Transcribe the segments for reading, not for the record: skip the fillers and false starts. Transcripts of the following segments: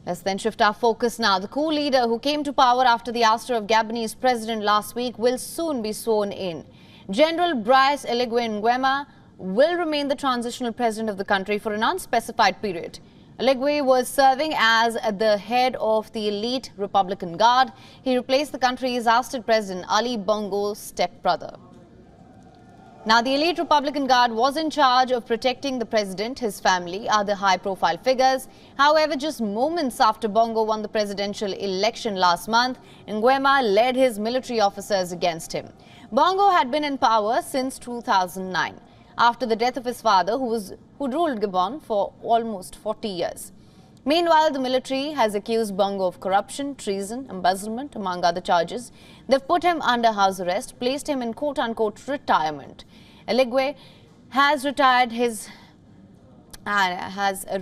Let's then shift our focus now. The coup leader who came to power after the ouster of Gabonese president last week will soon be sworn in. General Brice Oligui Nguema will remain the transitional president of the country for an unspecified period. Oligui was serving as the head of the elite Republican Guard. He replaced the country's ousted president Ali Bongo's stepbrother. Now, the elite Republican Guard was in charge of protecting the president, his family, other high-profile figures. However, just moments after Bongo won the presidential election last month, Nguema led his military officers against him. Bongo had been in power since 2009, after the death of his father, who ruled Gabon for almost 40 years. Meanwhile, the military has accused Bongo of corruption, treason, embezzlement, among other charges. They've put him under house arrest, placed him in quote-unquote retirement. Oligui has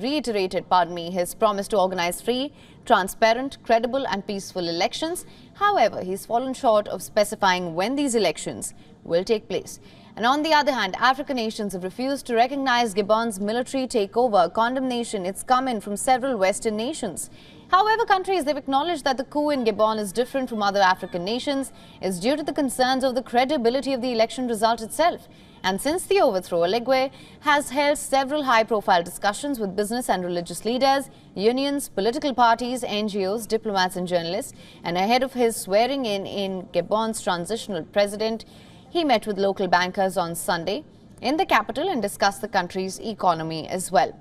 reiterated his promise to organize free, transparent, credible and peaceful elections. However, he's fallen short of specifying when these elections will take place. And on the other hand, African nations have refused to recognize Gabon's military takeover. Condemnation, it's come in from several Western nations. However, countries, they've acknowledged that the coup in Gabon is different from other African nations is due to the concerns of the credibility of the election result itself. And since the overthrow, Oligui has held several high-profile discussions with business and religious leaders, unions, political parties, NGOs, diplomats and journalists. And ahead of his swearing in Gabon's transitional president, he met with local bankers on Sunday in the capital and discussed the country's economy as well.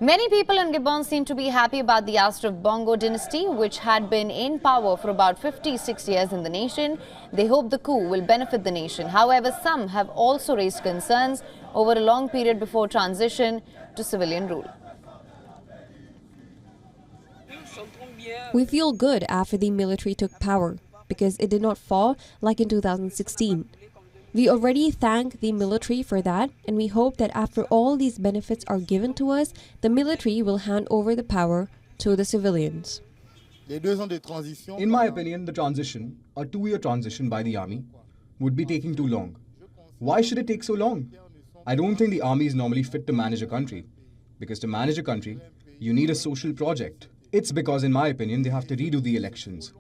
Many people in Gabon seem to be happy about the ouster of Bongo dynasty, which had been in power for about 56 years in the nation. They hope the coup will benefit the nation. However, some have also raised concerns over a long period before transition to civilian rule. We feel good after the military took power because it did not fall like in 2016. We already thank the military for that, and we hope that after all these benefits are given to us, the military will hand over the power to the civilians. In my opinion, the transition, a 2-year transition by the army, would be taking too long. Why should it take so long? I don't think the army is normally fit to manage a country, because to manage a country, you need a social project. It's because, in my opinion, they have to redo the elections.